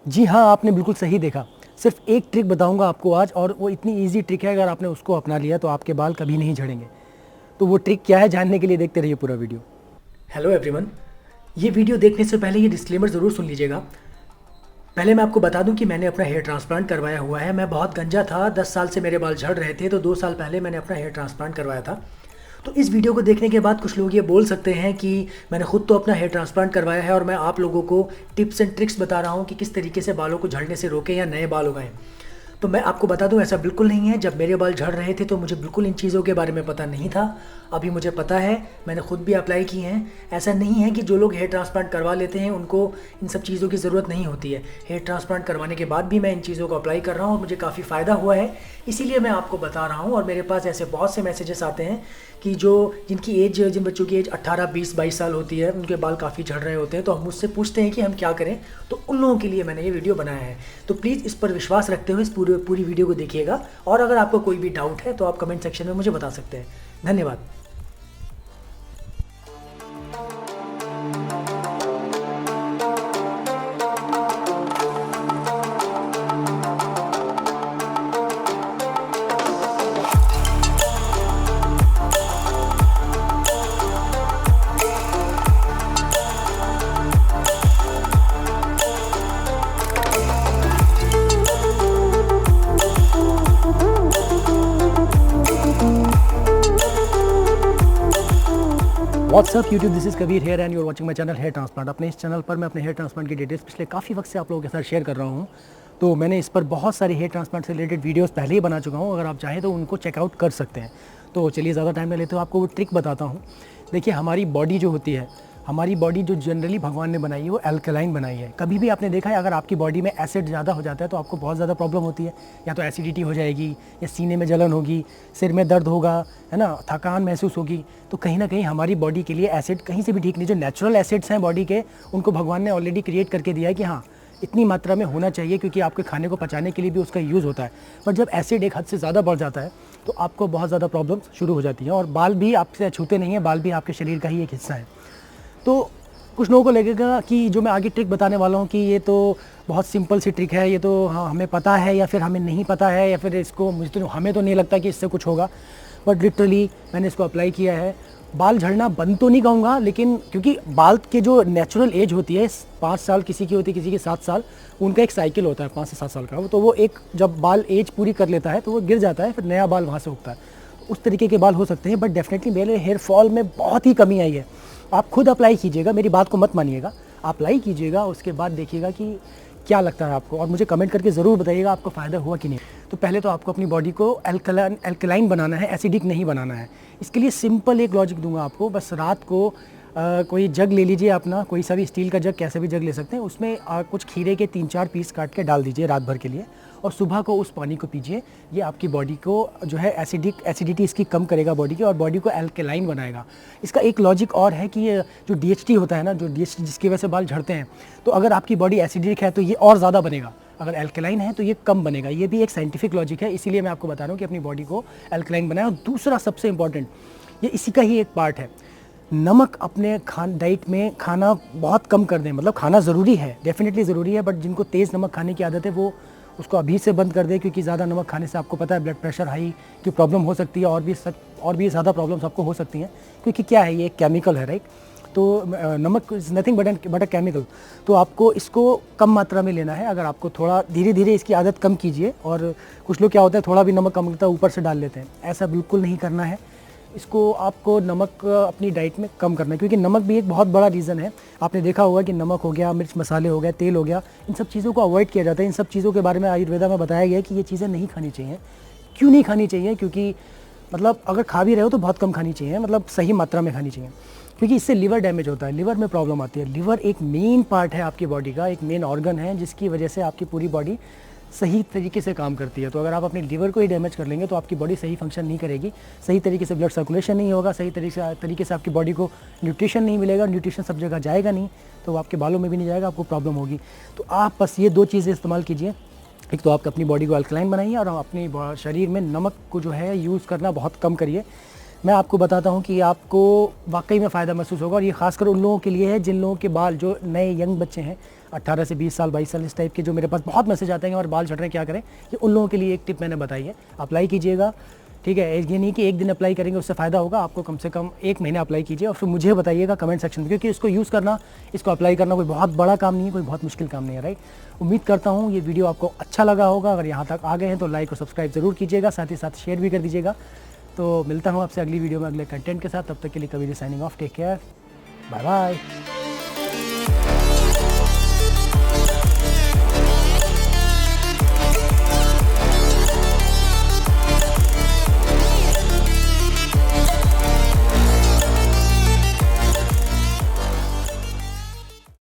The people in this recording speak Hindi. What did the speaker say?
जी हाँ, आपने बिल्कुल सही देखा। सिर्फ एक ट्रिक बताऊंगा आपको आज, और वो इतनी ईजी ट्रिक है, अगर आपने उसको अपना लिया तो आपके बाल कभी नहीं झड़ेंगे। तो वो ट्रिक क्या है, जानने के लिए देखते रहिए पूरा वीडियो। हेलो एवरीवन, ये वीडियो देखने से पहले ये डिस्क्लेमर ज़रूर सुन लीजिएगा। पहले मैं आपको बता दूं कि मैंने अपना हेयर ट्रांसप्लांट करवाया हुआ है। मैं बहुत गंजा था, 10 साल से मेरे बाल झड़ रहे थे, तो 2 साल पहले मैंने अपना हेयर ट्रांसप्लांट करवाया था। तो इस वीडियो को देखने के बाद कुछ लोग ये बोल सकते हैं कि मैंने खुद तो अपना हेयर ट्रांसप्लांट करवाया है और मैं आप लोगों को टिप्स एंड ट्रिक्स बता रहा हूँ कि किस तरीके से बालों को झड़ने से रोकें या नए बाल उगाएं। तो मैं आपको बता दूं, ऐसा बिल्कुल नहीं है। जब मेरे बाल झड़ रहे थे तो मुझे बिल्कुल इन चीज़ों के बारे में पता नहीं था। अभी मुझे पता है, मैंने खुद भी अप्लाई की हैं। ऐसा नहीं है कि जो लोग हेयर ट्रांसप्लांट करवा लेते हैं उनको इन सब चीज़ों की ज़रूरत नहीं होती है। हेयर ट्रांसप्लांट करवाने के बाद भी मैं इन चीज़ों को अप्लाई कर रहा हूँ और मुझे काफ़ी फ़ायदा हुआ है, इसीलिए मैं आपको बता रहा हूँ। और मेरे पास ऐसे बहुत से मैसेजेस आते हैं कि जिन बच्चों की एज 18, 20, 22 साल होती है, उनके बाल काफ़ी झड़ रहे होते हैं, तो हम मुझसे पूछते हैं कि हम क्या करें। तो उन लोगों के लिए मैंने ये वीडियो बनाया है। तो प्लीज़ इस पर विश्वास रखते हुए इस पूरी वीडियो को देखिएगा। और अगर आपको कोई भी डाउट है तो आप कमेंट सेक्शन में मुझे बता सकते हैं। धन्यवाद। What's up YouTube, this is Kabir here and you are watching my channel hair transplant. अपने इस चैनल पर मैं अपने हेयर ट्रांसप्लांट की डिटेल्स पिछले काफ़ी वक्त से आप लोगों के साथ शेयर कर रहा हूँ। तो मैंने इस पर बहुत सारे हेयर ट्रांसप्लांट से रिलेटेड वीडियोस पहले ही बना चुका हूँ, अगर आप चाहें तो उनको चेकआउट कर सकते हैं। तो चलिए ज़्यादा टाइम नहीं लेते हुए आपको वो ट्रिक बताता हूँ। देखिए, हमारी बॉडी जो होती है, हमारी बॉडी जो जनरली भगवान ने बनाई है वो अल्कलाइन बनाई है। कभी भी आपने देखा है, अगर आपकी बॉडी में एसिड ज़्यादा हो जाता है तो आपको बहुत ज़्यादा प्रॉब्लम होती है। या तो एसिडिटी हो जाएगी, या सीने में जलन होगी, सिर में दर्द होगा, है ना, थकान महसूस होगी। तो कहीं ना कहीं हमारी बॉडी के लिए एसिड कहीं से भी ठीक नहीं। जो नेचुरल एसिड्स हैं बॉडी के, उनको भगवान ने ऑलरेडी क्रिएट करके दिया है कि हाँ, इतनी मात्रा में होना चाहिए, क्योंकि आपके खाने को पचाने के लिए भी उसका यूज़ होता है। पर जब एसिड एक हद से ज़्यादा बढ़ जाता है तो आपको बहुत ज़्यादा प्रॉब्लम्स शुरू हो जाती हैं। और बाल भी आपसे छूते नहीं हैं, बाल भी आपके शरीर का ही एक हिस्सा है। तो कुछ लोगों को लगेगा कि जो मैं आगे ट्रिक बताने वाला हूँ कि ये तो बहुत सिंपल सी ट्रिक है, ये तो हाँ हमें पता है, या फिर हमें नहीं पता है, या फिर इसको हमें तो नहीं लगता कि इससे कुछ होगा। बट लिटरली मैंने इसको अप्लाई किया है। बाल झड़ना बंद तो नहीं कहूँगा, लेकिन क्योंकि बाल के जो नेचुरल एज होती है 5 साल किसी की होती है, किसी की 7 साल, उनका एक साइकिल होता है 5 से 7 साल का। तो वो एक जब बाल एज पूरी कर लेता है तो वो गिर जाता है, फिर नया बाल वहाँ से उगता है। उस तरीके के बाल हो सकते हैं। बट डेफिनेटली मेरे हेयर फॉल में बहुत ही कमी आई है। आप खुद अप्लाई कीजिएगा, मेरी बात को मत मानिएगा, अप्लाई कीजिएगा, उसके बाद देखिएगा कि क्या लगता है आपको, और मुझे कमेंट करके ज़रूर बताइएगा आपको फ़ायदा हुआ कि नहीं। तो पहले तो आपको अपनी बॉडी को अल्कलाइन बनाना है, एसिडिक नहीं बनाना है। इसके लिए सिंपल एक लॉजिक दूंगा आपको। बस रात को कोई जग ले लीजिए अपना, कोई सा भी स्टील का जग, कैसे भी जग ले सकते हैं, उसमें कुछ खीरे के 3-4 पीस काट के डाल दीजिए रात भर के लिए, और सुबह को उस पानी को पीजिए। ये आपकी बॉडी को जो है एसिडिटी इसकी कम करेगा बॉडी की, और बॉडी को अल्कलाइन बनाएगा। इसका एक लॉजिक और है कि ये जो DHT होता है ना, जो DHT जिसकी वजह से बाल झड़ते हैं, तो अगर आपकी बॉडी एसिडिक है तो ये और ज़्यादा बनेगा, अगर अल्कलाइन है तो ये कम बनेगा। ये भी एक साइंटिफिक लॉजिक है, इसीलिए मैं आपको बता रहा हूँ कि अपनी बॉडी को अल्कलाइन बनाए। और दूसरा सबसे इंपॉर्टेंट, ये इसी का ही एक पार्ट है, नमक अपने डाइट में खाना बहुत कम कर दें। मतलब खाना ज़रूरी है, डेफिनेटली ज़रूरी है, बट जिनको तेज़ नमक खाने की आदत है वो उसको अभी से बंद कर दें, क्योंकि ज़्यादा नमक खाने से आपको पता है ब्लड प्रेशर हाई की प्रॉब्लम हो सकती है, और भी ज़्यादा प्रॉब्लम्स आपको हो सकती हैं। क्योंकि क्या है, ये एक केमिकल है, राइट। तो नमक is nothing but a chemical. तो आपको इसको कम मात्रा में लेना है। अगर आपको थोड़ा धीरे धीरे इसकी आदत कम कीजिए। और कुछ लोग क्या होता है, थोड़ा भी नमक कम लगता है ऊपर से डाल लेते हैं, ऐसा बिल्कुल नहीं करना है। इसको आपको नमक अपनी डाइट में कम करना है, क्योंकि नमक भी एक बहुत बड़ा रीज़न है। आपने देखा होगा कि नमक हो गया, मिर्च मसाले हो गया, तेल हो गया, इन सब चीज़ों को अवॉइड किया जाता है। इन सब चीज़ों के बारे में आयुर्वेदा में बताया गया है कि ये चीज़ें नहीं खानी चाहिए। क्यों नहीं खानी चाहिए? क्योंकि मतलब अगर खा भी रहे हो तो बहुत कम खानी चाहिए, मतलब सही मात्रा में खानी चाहिए, क्योंकि इससे लिवर डैमेज होता है, लिवर में प्रॉब्लम आती है। लिवर एक मेन पार्ट है आपकी बॉडी का, एक मेन ऑर्गन है, जिसकी वजह से आपकी पूरी बॉडी सही तरीके से काम करती है। तो अगर आप अपने लीवर को ही डैमेज कर लेंगे तो आपकी बॉडी सही फंक्शन नहीं करेगी, सही तरीके से ब्लड सर्कुलेशन नहीं होगा, सही तरीके से आपकी बॉडी को न्यूट्रिशन नहीं मिलेगा, न्यूट्रिशन सब जगह जाएगा नहीं, तो आपके बालों में भी नहीं जाएगा, आपको प्रॉब्लम होगी। तो आप बस ये 2 चीज़ें इस्तेमाल कीजिए। एक तो आप अपनी बॉडी को अल्कलाइन बनाइए, और अपनी शरीर में नमक को जो है यूज़ करना बहुत कम करिए। मैं आपको बताता हूँ कि आपको वाकई में फ़ायदा महसूस होगा। और ये खासकर उन लोगों के लिए है जिन लोगों के बाल, जो नए यंग बच्चे हैं, 18 से 20 साल 22 साल इस टाइप के जो मेरे पास बहुत मैसेज आते हैं और बाल झड़ रहे हैं क्या करें, ये उन लोगों के लिए एक टिप मैंने बताई है। अप्लाई कीजिएगा, ठीक है। ये नहीं कि एक दिन अप्लाई करेंगे उससे फ़ायदा होगा, आपको कम से कम 1 महीना अप्लाई कीजिए और फिर मुझे बताइएगा कमेंट सेक्शन में, क्योंकि इसको यूज़ करना, इसको अप्लाई करना कोई बहुत बड़ा काम नहीं है, कोई बहुत मुश्किल काम नहीं है, राइट। उम्मीद करता हूँ ये वीडियो आपको अच्छा लगा होगा। अगर यहाँ तक आ गए हैं तो लाइक और सब्सक्राइब ज़रूर कीजिएगा, साथ ही साथ शेयर भी कर दीजिएगा। तो मिलता हूँ आपसे अगली वीडियो में अगले कंटेंट के साथ, तब तक के लिए Kabir signing off, take care, bye bye.